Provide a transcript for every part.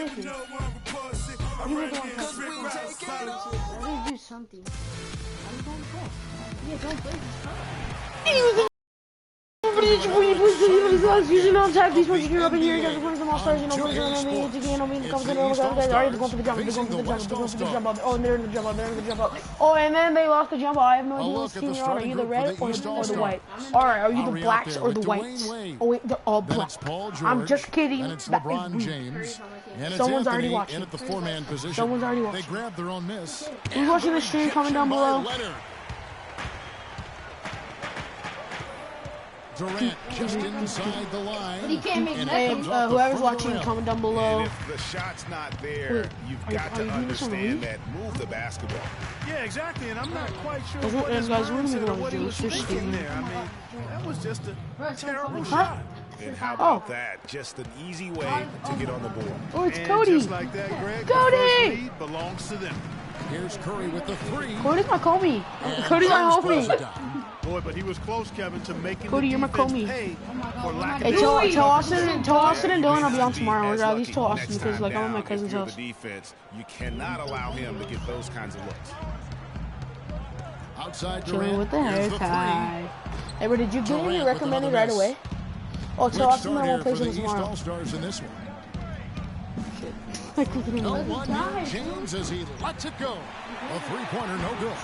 thank you. You were the one that let me do something. I'm going to play. Yeah, don't play this time. Using on tag, these ones are up in here. Guys, we're some all stars. You know, we're going to be again. I'm in the company. Guys, alright, they're going for the jump. They're going for the jump. They're going for the jump up. Oh, they're in the jump up. They're in the jump up. Oh, and then they lost the jump up. I have no idea what team you're on. Are you the red or the white? Alright, are you the blacks or the whites? Oh, wait, they're all black. I'm just kidding. Someone's already watching. Someone's already watching. They grabbed their own miss. Who's watching the stream? Comment down below. Durant just inside the line. He can't make nothing. Whoever's watching, comment down below. And if the shot's not there, you've got to understand that. Move the basketball. Yeah, exactly. And I'm not quite sure what his mindset or what he was thinking there. I mean, that was just a terrible shot. And how about that? Just an easy way to get on the board. Oh, it's and Cody. Just like that, Greg, Cody! the first lead belongs to them. Here's Curry with the three. Cody's my homie. Cody's my homie. Boy, but he was close, Kevin, to making Cody, the you're my defense homie. pay for lack Hey, of tell Austin and Dylan I'll be on tomorrow. Or at least tell Austin because like I'm at my cousin's house. The defense, you cannot allow him to get those kinds of looks. Outside Chilling with the hair tie. Hey, bro, did you get any recommended right away? Oh, tell Austin I won't play some tomorrow. All-Stars in this one. Shit. No one. James as he lets it go. A three-pointer, no good. A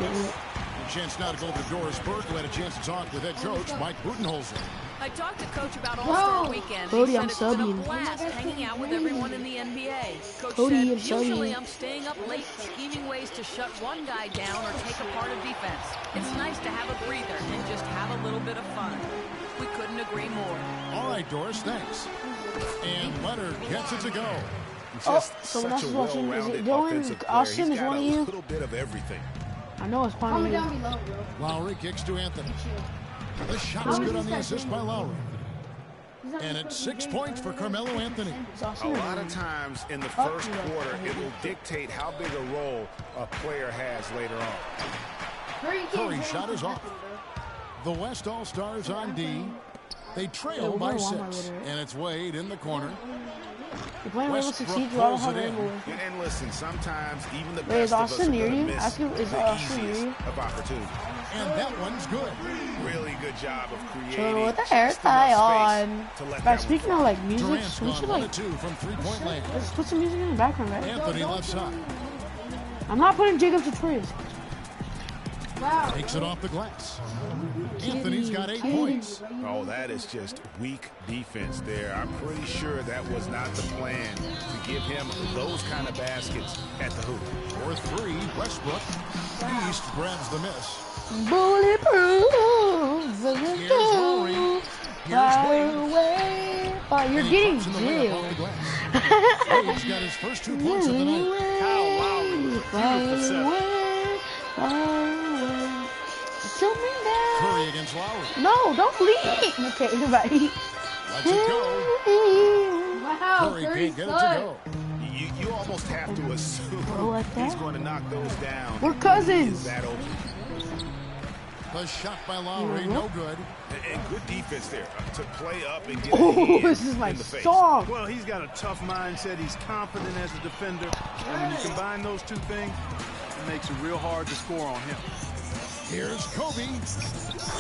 chance now to go to Doris Burke, who had a chance to talk with head coach Mike Budenholzer. I talked to Coach about All-Star Weekend. Cody, I'm he said it's been a subbing. blast hanging out with everyone in the NBA. Coach Cody, I'm said, usually subbing. I'm staying up late scheming ways to shut one guy down or take apart a defense. It's nice to have a breather and just have a little bit of fun. We couldn't agree more. All right, Doris, thanks. And Leonard gets it to go. Someone else is watching. Is it Dylan? Austin is one of you? A little bit of everything. I know it's one of you. Down below, bro. Lowry kicks to Anthony. The shot's good on the assist by Lowry. And it's 6 points for Carmelo Anthony. A lot of times in the first quarter, it will dictate how big a role a player has later on. Curry's shot is off. The West All-Stars on D. They trail by 6. And it's Wade in the corner. You're playing Rainbow Six Siege, I don't have Rainbow. And listen, sometimes even the Wait, is best of us Austin are near gonna you? miss Ask him, is the Austin near easiest you? of opportunities. And that one's good. Really good job of creating. Chilling with the hair tie on. Right, speaking of like music, Durant's we should gone like 1-2 from three-point land. let's put some music in the background, right? Anthony left side. I'm not putting Jacob tutorials. Takes it off the glass. Anthony's got 8 points. Oh, that is just weak defense there. I'm pretty sure that was not the plan to give him those kind of baskets at the hoop. For 3, Westbrook. East grabs the miss. Bulletproof. Here's Lowry. Here's You're getting jailed. Wade's got his first 2 points of the night. Kyle Lowry, beautiful set. Curry against Lowry. No, don't leave. Okay, everybody. Let's it go. Wow, Curry can't get it to go. You almost have to assume he's going to knock those down. We're cousins. Is that open? The shot by Lowry, no good. And good defense there to play up and get Oh, this is my song. Well, he's got a tough mindset. He's confident as a defender. And when you combine those two things, it makes it real hard to score on him. Here's Kobe.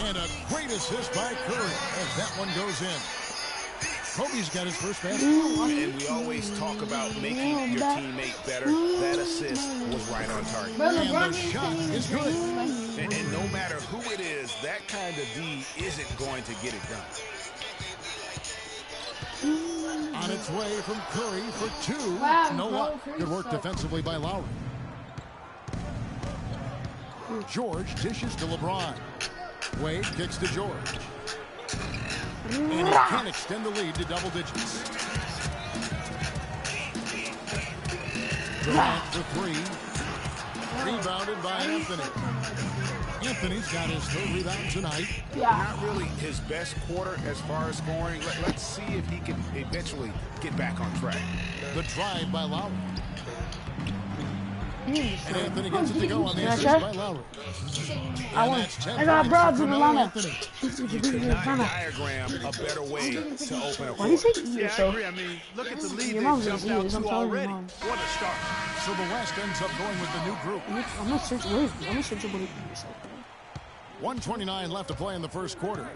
And a great assist by Curry as that one goes in. Kobe's got his first basket. And we always talk about making your teammate better. That assist was right on target. And the shot is good. And no matter who it is, that kind of D isn't going to get it done. On its way from Curry for 2. No luck. Good work defensively by Lowry. George dishes to LeBron. Wade kicks to George. And he can extend the lead to double digits. Durant for 3. Rebounded by Anthony. Anthony's got his 3rd rebound tonight. Not really his best quarter as far as scoring. Let's see if he can eventually get back on track. The drive by Lowry. And Anthony gets it to go on the Can I assist check? by Lowry. I And want. that's 10 I got points broads for in the Carmelo lineup. Anthony. Not diagram a better way to open a Why do you court. say eat Yeah, I yourself? agree. I mean, look at the lead Your they've mom's jumped gonna out eat it. I'm to telling you, already. Mom. What a start. So the West ends up going with the new group. I'm gonna search. Where is? I'm gonna search your body for yourself. 1:29 left to play in the first quarter.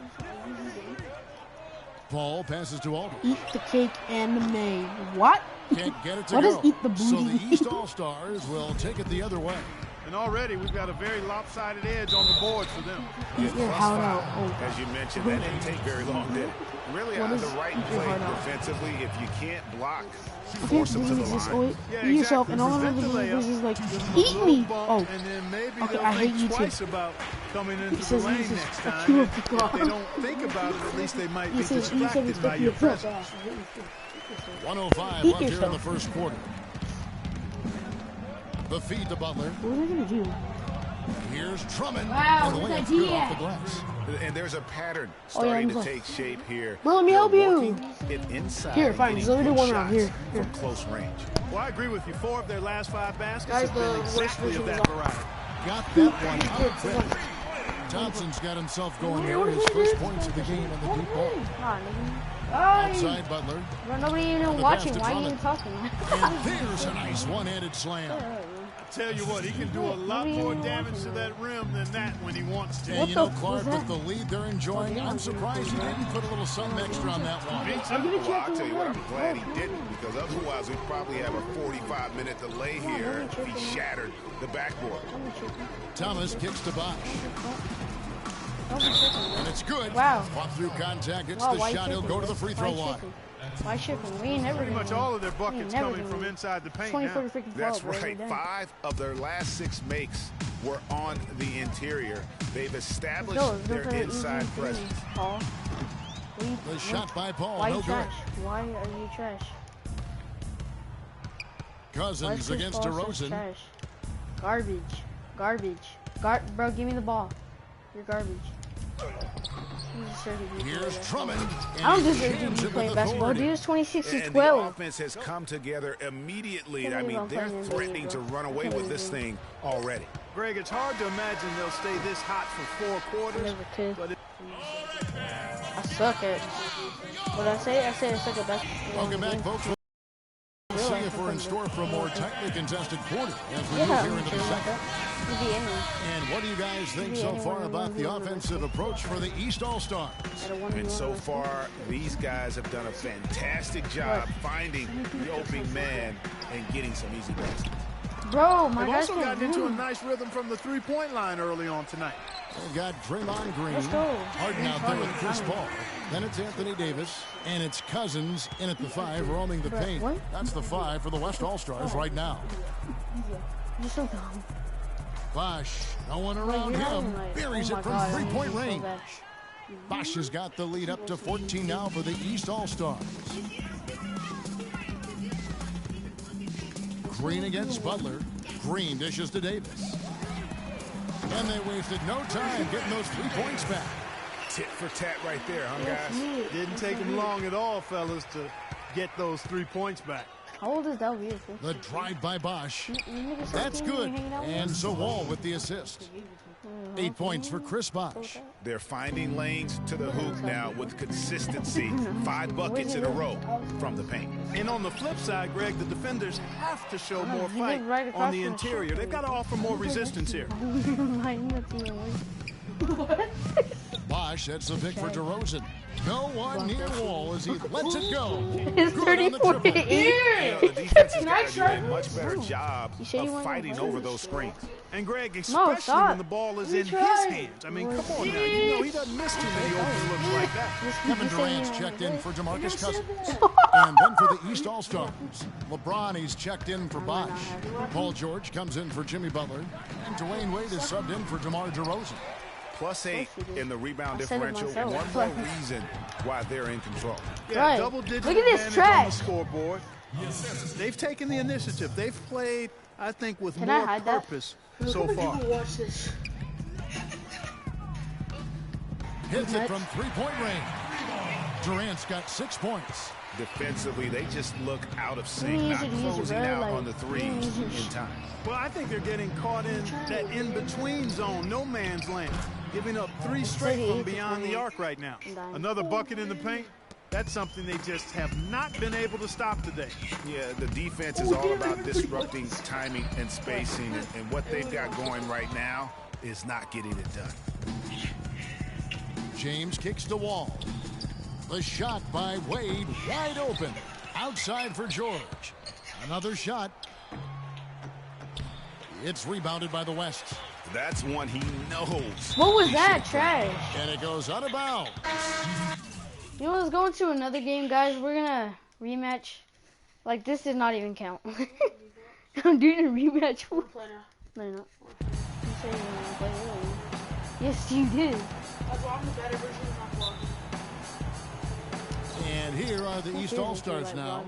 Paul passes to Aldridge. Eat the cake and the maid. What? Can't get it to What go. does eat the So booty the East All-Stars will take it the other way. And already we've got a very lopsided edge on the board for them. Eat your heart out. Oh. As you mentioned, that didn't take very long, did it? Really What on the is right eat your play heart out? defensively, if you can't block, Okay, force them to the this is line. wait. Yeah, Eat yourself, exactly. and all I'm Prevent gonna the do is layup. like Give them a eat little me. bump, Oh. And then maybe Okay, they'll I hate think you too. twice about coming into the says lane he says, next fuck time. you, If fuck off. they don't think about it, at least they might be He says distracted by your presence. 1:05 Eat left here in yourself. the first quarter. The feed to Butler. What are they gonna do? Here's Drummond. Wow, And the good layup's good idea. off the glass. And there's a pattern Oh, yeah, starting I'm to sorry. take shape here. Bro, let me They're help you. working it inside Here, and fine, getting just let me do good one round. shots Here, here. from close range. Well, I agree with you. 4 of their last 5 baskets Guys, have been the worst exactly of version that is variety. Got that one up quick. Thompson's got himself going here. His first points of the game on the deep ball. Outside Butler. Bro, nobody even the watching. pass to Why are you even Drummond. talking? And there's a nice one-handed slam. Tell you what, he can do a lot more damage to that rim than that when he wants to. And you know, the f- Clark, was with that? the lead they're enjoying, I'm surprised he didn't put a little something extra on that one. Well, I'll tell you what, I'm glad he didn't, because otherwise we'd probably have a 45-minute delay here if he shattered the backboard. Thomas kicks to Bosch. And it's good. Wow. Fought through contact, gets Wow, the why shot. He'll chicken? go to the free throw Why line. chicken? Why chicken? We ain't never Pretty gonna much win. all of their We buckets ain't never coming gonna from win. inside the paint 20 now. for freaking That's fault, bro, right. every day. 5 of their last 6 makes were on the interior. They've established No, their those are inside easy presence. things, Paul. The shot by Paul, Why no you good. trash? Why are you trash? Why is Cousins Chris against Paul such DeRozan. trash? Garbage. Bro, give me the ball. You're garbage. You deserve to be Here's playing Drummond. basketball. I don't and he deserve to jams be it playing with basketball. authority. Dude, it's 26 to And the 12. offense has come together immediately. Can't I believe mean, I'm they're playing NBA, threatening to bro. run away Can't with this believe thing already. Greg, it's hard to imagine they'll stay this hot for 4 quarters. Never could. But I suck at. What I say? I say I suck at basketball. Welcome back, folks. We'll see if we're in store for a more tightly contested quarter as we move Yeah, here I'm into sure the about second. that. Could be anyone. And what do you guys think Maybe so anyone far who about wants the to win offensive approach for the East All-Stars? At a 1v1 And so wrestling. far, these guys have done a fantastic job finding the opening man and getting some easy baskets. Bro, my they've guys also can't gotten into a move. nice rhythm from the 3-point line early on tonight. They've got Draymond Green, Let's go. Harden out there with Chris Paul. Then it's Anthony Davis, and it's Cousins in at the 5, roaming the paint. what? That's the 5 for the West All-Stars right now. You're so dumb. Bosch, no one around You're not him, even like, buries oh it my from God, three-point I'm so range. bad. Bosch has got the lead up to 14 now for the East All-Stars. Green against Butler. Green dishes to Davis. And they wasted no time getting those 3 points back. Tit for tat right there, huh, guys? Didn't take them long at all, fellas, to get those 3 points back. How old is that beautiful? The drive by Bosch. You niggas That's 17, good. you hanging out with And us? so Wall with the assist. 8 points for Chris Bosch. They're finding lanes to the hoop now with consistency. 5 buckets in a row from the paint. And on the flip side, Greg, the defenders have to show more he fight lived right across on the from interior. Shaq. They've got to offer more resistance here. Bosch sets the pick for DeRozan. No one near Wall as he lets it go. It's Good on the 34 triple. You know, the defense has got to do a much better job You said you of wanted fighting to over lose. those screens. And Greg, especially stop. when the ball is You in his tried. hands. I mean, come on now. You know he doesn't miss too many open looks like that. Kevin Durant's checked in for DeMarcus Cousins. And then for the East All-Stars, LeBron, he's checked in for Bosch. Paul George comes in for Jimmy Butler. And Dwayne Wade is subbed in for DeMar DeRozan. +8 in the rebound I said it differential. myself. One more reason why they're in control. Yeah, Right. double-digit Look at this advantage on the trash. scoreboard. They've taken the initiative. They've played, I think, with Can I more hide that? purpose so far. Watch this. Hits it from 3-point range. Durant's got 6 points. Defensively, they just look out of sync, not closing out on the threes in time. Well, I think they're getting caught in that in-between zone, no man's land, giving up 3 straight from beyond the arc right now. Another bucket in the paint. That's something they just have not been able to stop today. Yeah, the defense is all about disrupting timing and spacing, and what they've got going right now is not getting it done. James kicks the wall. The shot by Wade, wide open. Outside for George. Another shot. It's rebounded by the West. That's one he knows. What was that? Trash. And it goes out of bounds. You know, let's go into another game, guys. We're gonna rematch. Like, this did not even count. I'm doing a rematch. No, you're not. You said you were gonna play earlier. Yes, you did. That's why I'm the better version of my vlog. And here are the East All-Stars now.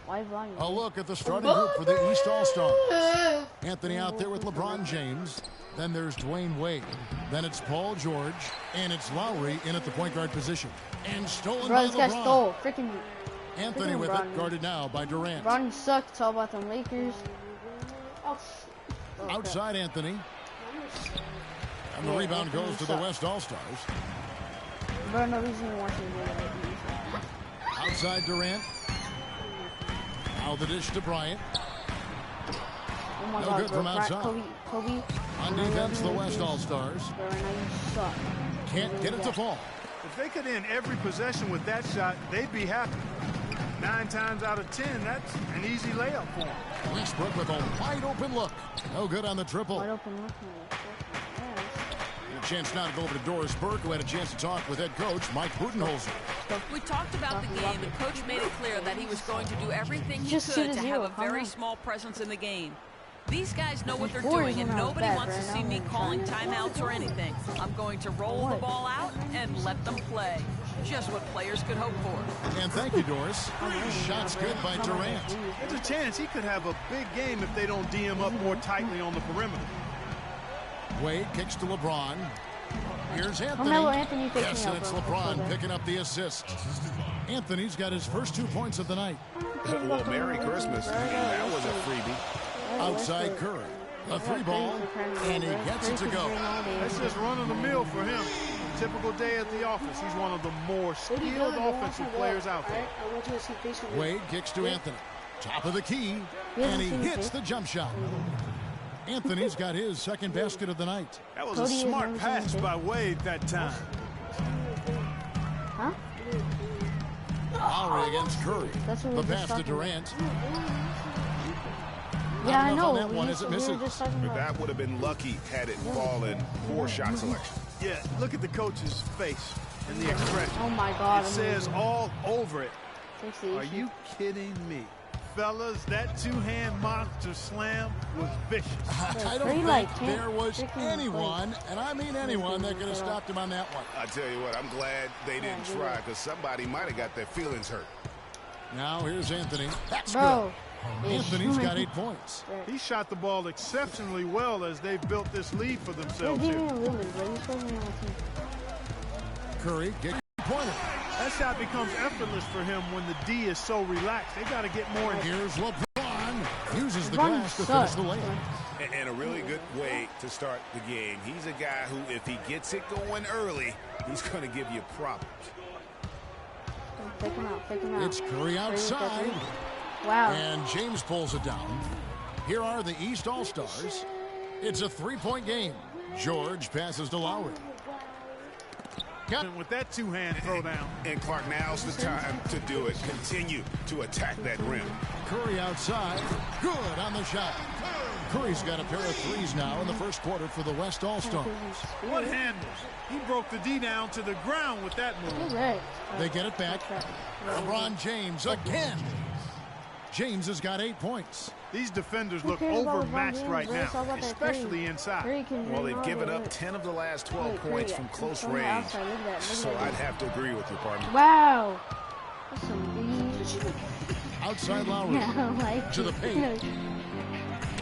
Why vlogging? A look at the starting group for the East All-Stars. Anthony out there with LeBron James. Then there's Dwayne Wade. Then it's Paul George. And it's Lowry in at the point guard position. And stolen Bro, by this guy LeBron. stole. Freaking Anthony with LeBron. it, guarded now by Durant. LeBron sucked. It's all about them Lakers. Outside Anthony. And the rebound goes to the West All-Stars. Bro, no reason you want to do that. Outside Durant. Now the dish to Bryant. Oh my No God, good bro. from outside. Kobe. On defense, the West All-Stars. Bro, right now you suck. Can't get it to fall. If they could end every possession with that shot, they'd be happy. 9 times out of 10, that's an easy layup for them. Westbrook with a wide open look. No good on the triple. Wide open look. A chance now to go over to Doris Burke, who had a chance to talk with head coach Mike Budenholzer. We talked about the game, and Coach made it clear that he was going to do everything he Just could shoot to a have zero. a Calm very down. small presence in the game. These guys know what they're Warriors doing, and are not nobody bad wants to right see now. me calling timeouts or anything. I'm going to roll the ball out and let them play. Just what players could hope for. And thank you, Doris. Shots good by Durant. There's a chance he could have a big game if they don't D him up more tightly on the perimeter. Wade kicks to LeBron. Here's Anthony. Carmelo Anthony picking Yes, up, and it's bro. LeBron picking up the assist. Anthony's got his first 2 points of the night. Well, Merry Christmas. That was a freebie. Outside Curry. A 3-ball, and he gets it to go. That's just running the mill for him. Typical day at the office. He's one of the more skilled offensive players out there. I want you to see Facebook. Wade kicks to Anthony. Top of the key, and he hits the jump shot. Anthony's got his second basket of the night. That was a Cody is smart number pass 22. by Wade that time. Huh? Lowry against Curry. That's what we The were pass just to talking Durant. Yeah, I enough know. on that one as it We were misses. just talking But about. that would have been lucky had it fallen. Poor shot selection. Yeah, look at the coach's face and the expression. Oh my God. It says all over it. Are Are you kidding me? Fellas, that two-hand monster slam was vicious. I don't Curry, think like, can't there was freaking anyone, and I mean anyone, that could have stopped him on that one. I tell you what, I'm glad they didn't try, because somebody might have got their feelings hurt. Now here's Anthony. That's Bro. good. Anthony's got 8 points. He shot the ball exceptionally well as they've built this lead for They're themselves giving here. him limit, bro. He's supposed to be on the team. Curry gets a pointer. That shot becomes effortless for him when the D is so relaxed. They got to get more in here. Here's LeBron. Uses the LeBron glass to finish sucks. the layup. And a really good way to start the game. He's a guy who, if he gets it going early, he's going to give you problems. Pick him out. Pick him out. It's Curry outside, Wow. and James pulls it down. Here are the East All-Stars. It's a 3-point game. George passes to Lowry. With that two-hand throwdown. And Clark, now's the time to do it. Continue to attack that rim. Curry outside. Good on the shot. Curry's got a pair of threes now in the first quarter for the West All-Stars. What handles? He broke the D down to the ground with that move. You're right. They get it back. LeBron James again. James has got 8 points. These defenders Who look cares about overmatched LeBron right James, bro? It's all now, about that especially Curry. inside. Curry can Well, do they've all given of up it. 10 of the last 12 Look, points Curry, from close from the range. outside, look at that, look So at that. I'd have to agree with you, partner. Wow. That's some beef. Outside Lowry. Yeah, I don't like To the it. paint.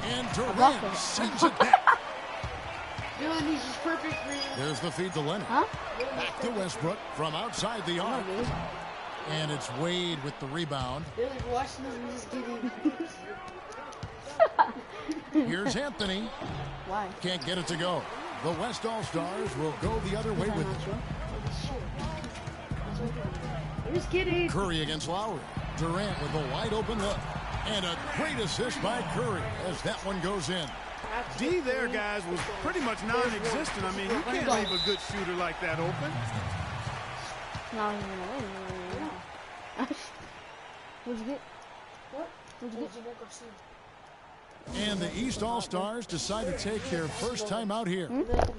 And blocked Durant it. sends it back. Dylan, he's just perfect for you. There's the feed to Leonard. Huh? Back to Westbrook from outside the Come arc. on, dude. And it's Wade with the rebound. They're like watching us and just getting. Here's Anthony. Why? Can't get it to go. The West All-Stars will go the other way with it. They're just kidding. Curry against Lowry. Durant with a wide open look. And a great assist by Curry as that one goes in. D there, guys, was pretty much non-existent. I mean, you can't leave a good shooter like that open. No, he's gonna win. What'd you get? What? What'd you get? And the East All-Stars decide to take their first time out here.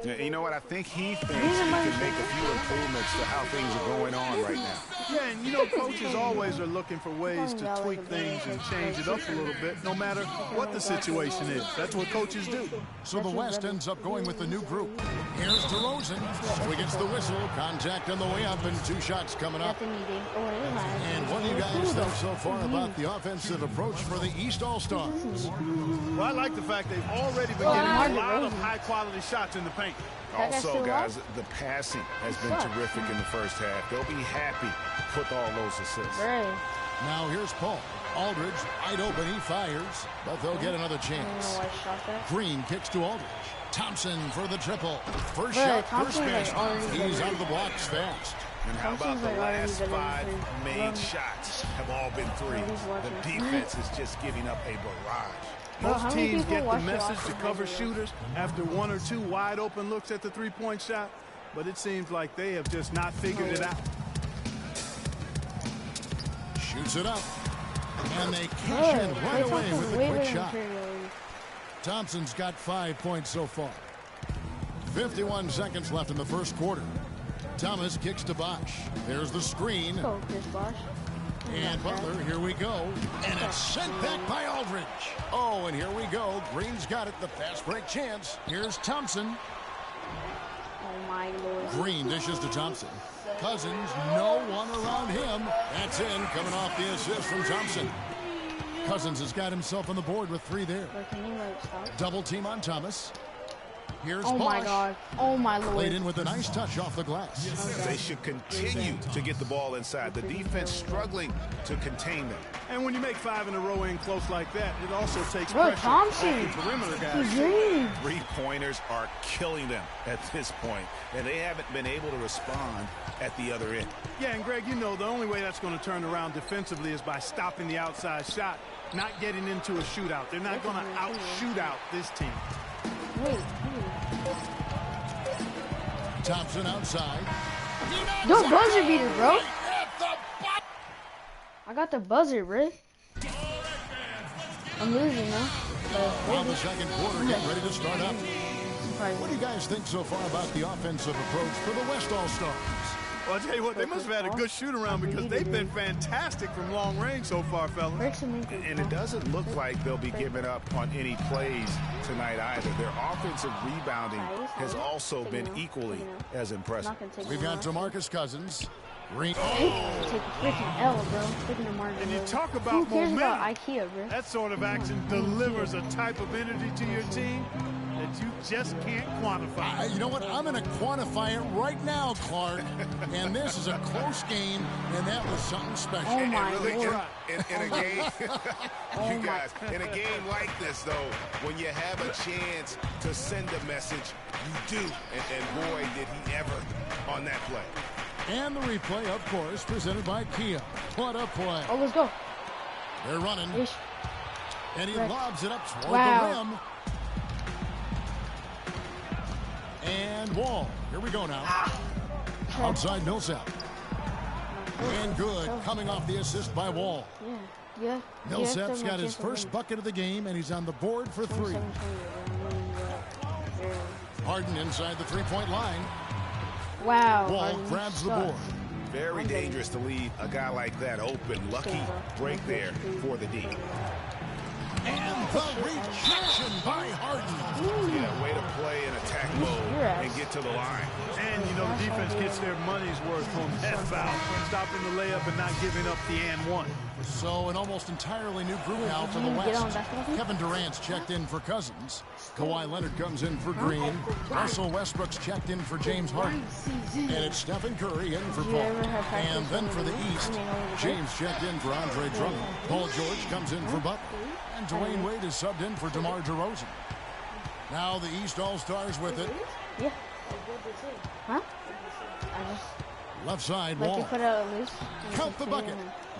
Yeah, you know what? I think he thinks he can make a few improvements to how things are going on right now. Yeah, and you know, coaches always are looking for ways to tweak things and change it up a little bit, no matter what the situation is. That's what coaches do. So the West ends up going with the new group. Here's DeRozan. So he gets the whistle. Contact on the way up and 2 shots coming up. And what do you guys think so far about the offensive approach for the East All-Stars? Well, I like the fact they've already been getting a lot of high-quality shots in the paint. Also, guys, the passing has been terrific in the first half. They'll be happy with all those assists. Now here's Paul. Aldridge, wide open, he fires, but they'll get another chance. Green kicks to Aldridge. Thompson for the triple. First shot, first miss. He's out of the blocks fast. And how about the last 5 made shots have all been threes? The defense is just giving up a barrage. Most teams get the message to cover shooters after 1 or 2 wide open looks at the three-point shot, but it seems like they have just not figured it out. Shoots it up. And they cash in right away with a quick shot. Thompson's got 5 points so far. 51 seconds left in the first quarter. Thomas kicks to Bosh. There's the screen. And Butler, here we go. And it's sent back by Aldridge. Oh, and here we go. Green's got it, the fast break chance. Here's Thompson. Oh, my Lord. Green dishes to Thompson. Cousins, no one around him. That's in, coming off the assist from Thompson. Cousins has got himself on the board with 3 there. Double team on Thomas. Here's Oh, my Bosh. God. Oh, my Lord. Laid in with a nice touch off the glass. They should continue to get the ball inside. The defense struggling to contain them. And when you make 5 in a row in close like that, it also takes Bro, pressure Thompson. off the perimeter guys. Green. 3-pointers are killing them at this point, and they haven't been able to respond at the other end. Yeah, and Greg, you know, the only way that's going to turn around defensively is by stopping the outside shot, not getting into a shootout. They're not going to out-shoot out this team. Thompson outside. Don't buzzer beater, bro. I got the buzzer, bro. I'm losing now. While the second quarter getting ready to start up. What do you guys think so far about the offensive approach for the West All-Stars? Well, I'll tell you what, they must have had a good shoot-around because they've been fantastic from long range so far, fellas. And it doesn't look like they'll be giving up on any plays tonight either. Their offensive rebounding has also been equally as impressive. We've got DeMarcus Cousins. Green. Take a freaking L, bro. Freaking DeMar And you DeRozan. talk Who about cares momentum. about IKEA, bro? That sort of action delivers a type of energy to your team that you just can't quantify. You know what? I'm going to quantify it right now, Clark. And this is a close game, and that was something special. Oh, my Really, Lord. in a game, you guys, in a game like this, though, when you have a chance to send a message, you do. And boy, did he ever on that play. And the replay, of course, presented by Kia. What a play. Oh, let's go. They're running. Ish. And he Right. lobs it up toward Wow. the rim. And Wall. Here we go now. Outside Millsap. And good. Coming off the assist by Wall. Yeah. Millsap's got his first bucket of the game, and he's on the board for 3. Harden inside the 3-point line. Wow. Wall Harden, grabs the sucks. board. Very dangerous to leave a guy like that open. Lucky break there for the D. And the rejection by Harden. Yeah, way to play in attack mode and get to the line. And, you know, the defense gets their money's worth on that foul, stopping the layup and not giving up the and one. So an almost entirely new group now for the Did you get on West. basketball team? Kevin Durant's checked in for Cousins. Kawhi Leonard comes in for Green. Russell Westbrook's checked in for James Harden. And it's Stephen Curry in for Did you Paul. ever have practice And then with for the him? East, I mean, over the James checked in for Andre Drummond. Paul George comes in for Butler. And Dwayne Wade is subbed in for DeMar DeRozan. Now the East All-Stars with it. Yeah. Huh? I just Left side like you Wall. put it loose. Count the bucket.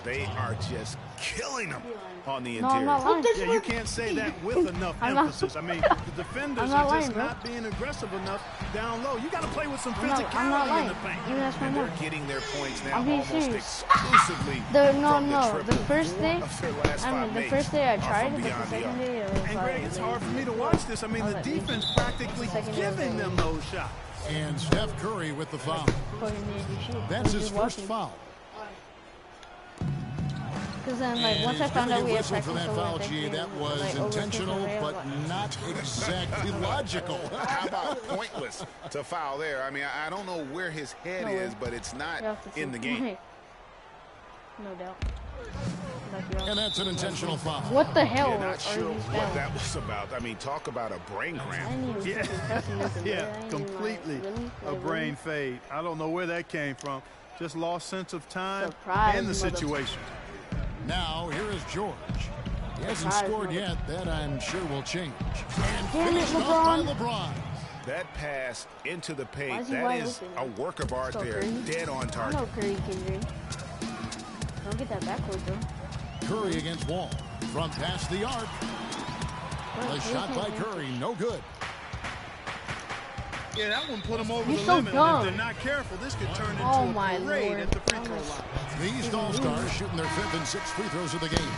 They are just killing them on the No, I'm interior. not lying. Yeah, you can't say that with enough I'm not- emphasis. I mean, the defenders I'm not are just lying, bro. not being aggressive enough down low. You got to play with some I'm not physicality in lying. the paint. Even that's my And mom. they're getting their points now I'm being almost serious. exclusively No, from no. the The triple. first day, Of their last I mean, five the makes first day I are tried from it, but the beyond the second arc. day it was And like, Greg, it's hard for me to watch this. I mean, the defense practically Second day giving them those shots. And Steph Curry with the foul. fucking didn't do shit. That's He was his just first walking. foul. Because then, like, And once I he's found gonna out we get had whistled practice, for that so foul, like, G. That was like, intentional, overthinking but like, not exactly logical. How about pointless to foul there? I mean, I don't know where his head No is, way. but it's not you have to in the see. game. No doubt. Like, you And have- that's an intentional foul. What the hell Yeah, are not sure these what fouls? that was about. I mean, talk about a brain I cramp. didn't even Yeah. fucking press nothing, Yeah, I didn't even, like, completely really? a Like, brain fade. I don't know where that came from. Just lost sense of time Surprise, and the mother- situation. Now, here is George. He hasn't Surprise, scored mother- yet. That, I'm sure, will change. And Damn it, finished off by LeBron. LeBron. That pass into the Why paint, is he that wide is open? a work of art So there. Curry. Dead on I target. know Curry can drink. Don't get that backwards, though. Curry against Wall. From past the arc. The shot by Curry, no good. Yeah, that one put them over You're the so limit. And dumb. if they're not careful, this could turn into Oh, a my parade Lord. at the free throw line. The East All-Stars shooting their 5th and 6th free throws of the game.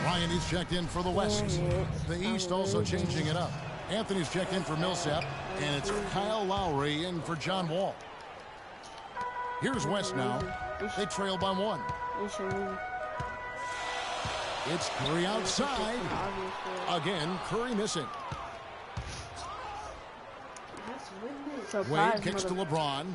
Ryan is checked in for the West. The East also changing it up. Anthony's checked in for Millsap, and it's Kyle Lowry in for John Wall. Here's West now. They trail by 1. They should move. It's Curry outside. Obviously. Again, Curry missing. Surprise, Wade kicks to mother- LeBron.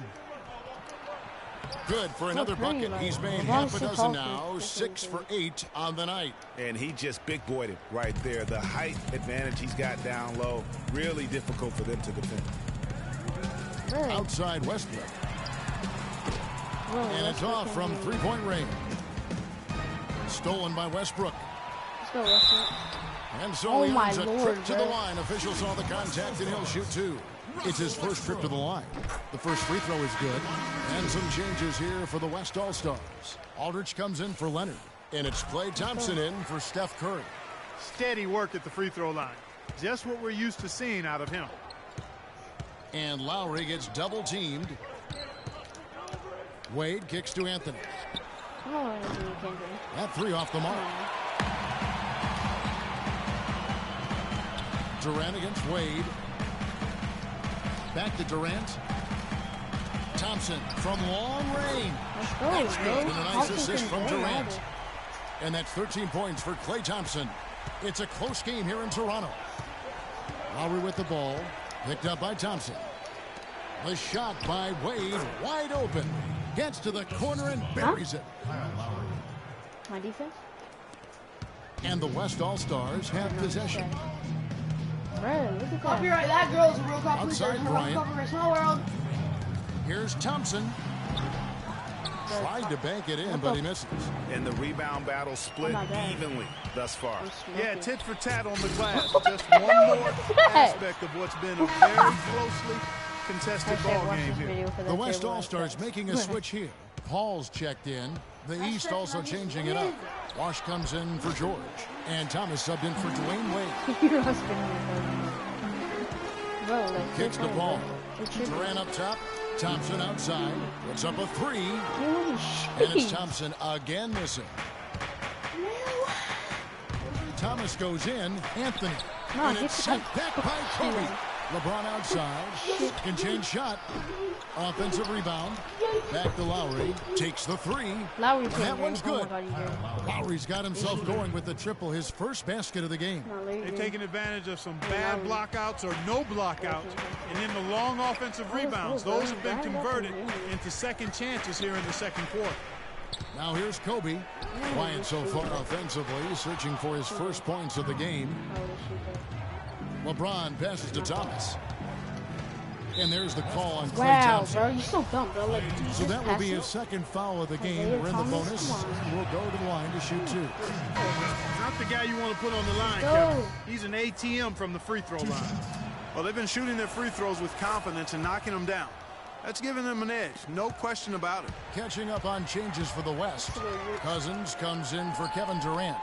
Good for another Curry, bucket. like, He's made LeBron's half a too dozen tall for- now. 6 for 8 on the night. And he just big-boyed it right there. The height advantage he's got down low, really difficult for them to defend. Really? Outside Westbrook. Really, And it's Westbrook off can from do it. three-point range. Stolen by Westbrook. Let's go, Westbrook. And so Oh he my earns a Lord, trip to the bro. line. Official saw the contact, and he'll shoot 2. It's his first trip to the line. The first free throw is good. And some changes here for the West All-Stars. Aldridge comes in for Leonard. And it's Klay Thompson in for Steph Curry. Steady work at the free throw line. Just what we're used to seeing out of him. And Lowry gets double-teamed. Wade kicks to Anthony. I don't know anything you can do. That 3 off the mark. Durant against Wade. Back to Durant. Thompson from long range. Let's go, That's good. bro. And a nice Thompson assist can from play Durant. either. And that's 13 points for Klay Thompson. It's a close game here in Toronto. Lowry with the ball. Picked up by Thompson. The shot by Wade, wide open. Gets to the corner and buries it. My defense? And the West All-Stars have possession. Bro, look at that. Copyright that girl's a real copy. Outside Bryant. Copyright Small World. Here's Thompson. Tried to bank it in, but he misses. And the rebound battle split Oh my God. evenly thus far. Yeah, tit for tat on the glass. Just one more aspect of what's been a very closely contested ball game here. The West All-Stars making a switch here. Paul's checked in. The East also changing it up. Wash comes in for George. And Thomas subbed in for Dwayne Wade. You're spinning Bro, like, Kicks the ball. It's tripping. Durant up top. Thompson outside. Puts up a 3. Holy And it's shit. Thompson again missing. Thomas goes in. Anthony. No, And get it's the sent fuck- back by Kobe. LeBron outside. Can change shot. Offensive rebound. Back to Lowry. Takes the 3. Lowry And can't that drink. one's Oh my good. God, he did. Lowry's got himself going with the triple, his first basket of the game. No, Larry They're did. taking advantage of some bad blockouts or no blockouts. And then the long offensive rebounds. Those have been converted into second chances here in the second quarter. Now here's Kobe. Quiet so far offensively, searching for his first points of the game. LeBron passes to Thomas. And there's the call on Klay Wow, Thompson. bro, you're so dumb, bro. Like, So that will be his second foul of the game. We're in the bonus. We'll go to the line to shoot 2. Not the guy you want to put on the line, Go. Kevin. He's an ATM from the free throw line. Well, they've been shooting their free throws with confidence and knocking them down. That's giving them an edge, no question about it. Catching up on changes for the West. Cousins comes in for Kevin Durant.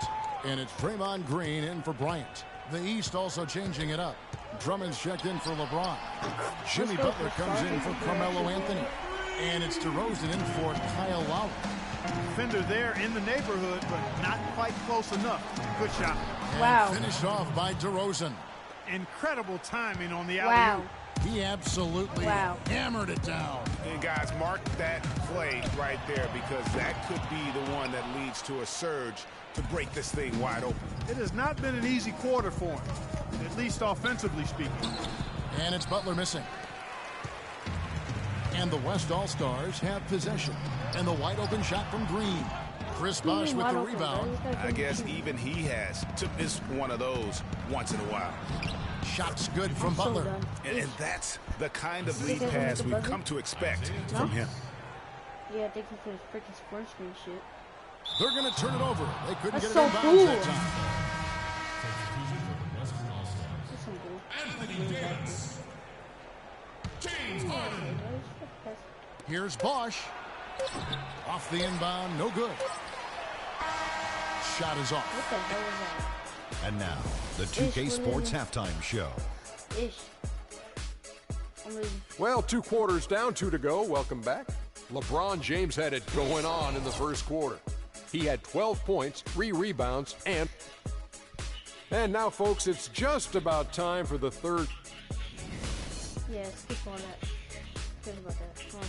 And it's Draymond Green in for Bryant. The East also changing it up. Drummond's checked in for LeBron. Jimmy Butler comes in for Carmelo Anthony. And it's DeRozan in for Kyle Lowry. Defender there in the neighborhood, but not quite close enough. Good shot. Wow. And finished off by DeRozan. Incredible timing on the Wow. alley-oop. He absolutely hammered it down. And guys, mark that play right there because that could be the one that leads to a surge to break this thing wide open. It has not been an easy quarter for him, at least offensively speaking. And it's Butler missing. And the West All-Stars have possession. And the wide open shot from Green. Chris Bosh with the rebound. I guess even he has to miss one of those once in a while. Shots good from Butler. And that's the kind of lead pass we've come to expect from him. Yeah, thank you for the freaking sports screen shit. They're going to turn it over. They couldn't That's get it so in bounds cool. that time. Here's Bosh. Off the inbound, no good. Shot is off. What the hell is that? And now, the 2K Sports Halftime Show. Ish. I'm reading. Well, 2 quarters down, 2 to go. Welcome back. LeBron James had it going on in the first quarter. He had 12 points, 3 rebounds, and now, folks, it's just about time for the third. Yeah, skip all that. Forget about that. Come on.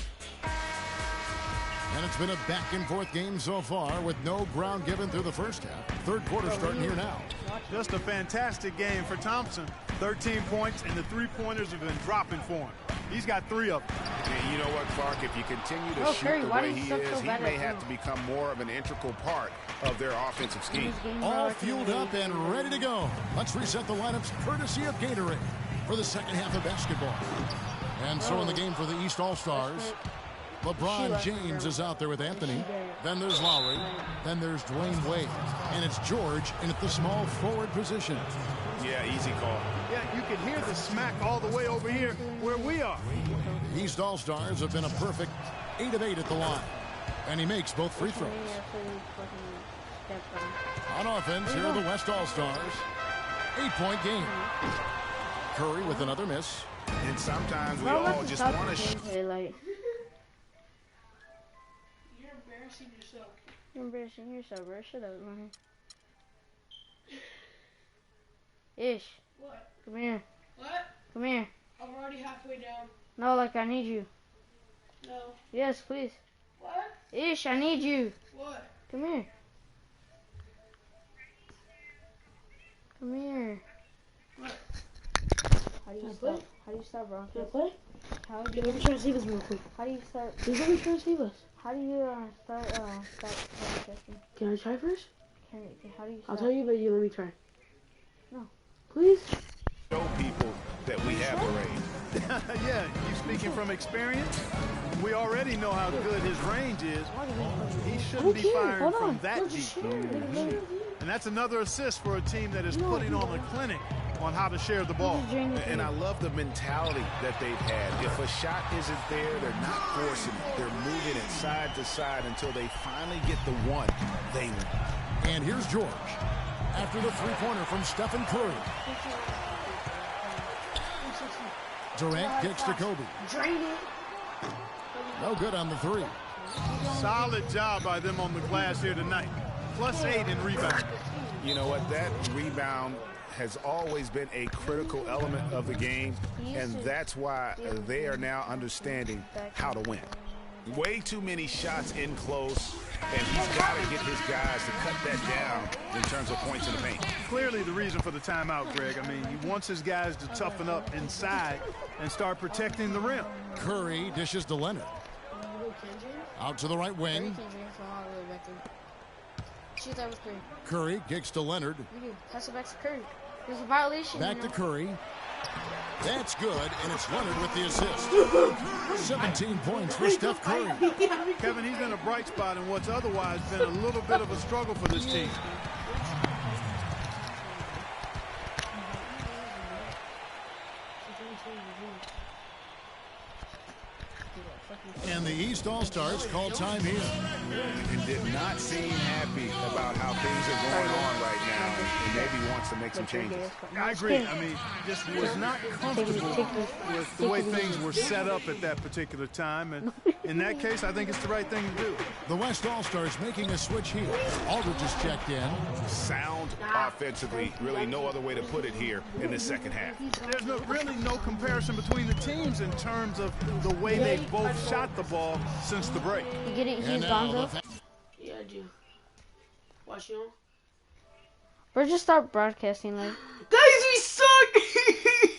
And it's been a back-and-forth game so far with no ground given through the first half. Third quarter starting here now. Just a fantastic game for Thompson. 13 points, and the three-pointers have been dropping for him. He's got 3 of them. And you know what, Clark? If you continue to Oh, shoot Curry, the why way do you he suck is, so he bad may at have him? to become more of an integral part of their offensive scheme. All fueled up and ready to go. Let's reset the lineups courtesy of Gatorade for the second half of basketball. And so in the game for the East All-Stars, LeBron James is out there with Anthony. Then there's Lowry. Then there's Dwayne Wade. And it's George in at the small forward position. Yeah, easy call. Yeah, you can hear the smack all the way over here where we are. The East All-Stars have been a perfect 8 of 8 at the line. And he makes both free throws. On offense, here are the West All-Stars. 8-point game. Curry with another miss. And sometimes we all just want to shoot. Like, You're embarrassing yourself. you're embarrassing yourself, bro. Shut up, man. Ish, What? come here. What? Come here. I'm already halfway down. No, like, I need you. No. Yes, please. What? Ish, I need you. What? Come here. Come here. What? How do you Can I start? play? How do you start, bro? Can I play? How do Let you? me try to save us real quick. How do you start? Please let me try to save us. How do you start? Session? Can I try first? How do you? I'll Start? tell you, but you let me try. No. Please? Show people that we have the range. Yeah, you speaking from experience? We already know how good his range is. He shouldn't be firing Hold from on. that No, deep. just share. And that's another assist for a team that is putting on a clinic on how to share the ball. And I love the mentality that they've had. If a shot isn't there, they're not forcing it. They're moving it side to side until they finally get the one they want. And here's George. After the three-pointer from Stephen Curry. Durant kicks to Kobe. Drain it. No good on the 3. Solid job by them on the glass here tonight. +8 in rebound. You know what? That rebound has always been a critical element of the game, and that's why they are now understanding how to win. Way too many shots in close, and he's got to get his guys to cut that down in terms of points in the paint. Clearly the reason for the timeout, Greg. I mean, he wants his guys to toughen up inside and start protecting the rim. Curry dishes to Leonard. Out to the right Curry wing. can't drink from all the way back there. Shoot that with Curry. Curry kicks to Leonard. You do. Pass it back to Curry. There's a violation. Back you to know? Curry. That's good, and it's Leonard with the assist. 17 points for Steph Curry. Kevin, he's been a bright spot in what's otherwise been a little bit of a struggle for this team. And the East All-Stars call time here. And did not seem happy about how things are going on right now, and maybe wants to make some changes. I agree. I mean, just was not comfortable with the way things were set up at that particular time. And in that case, I think it's the right thing to do. The West All-Stars making a switch here. Aldridge is checked in. Sound offensively, really no other way to put it here in the second half. There's really no comparison between the teams in terms of the way they both shot the ball since the break. You get it? And He's now Gonzo. the Yeah, I do. Watch you. Bro, just start broadcasting like. Guys, we suck!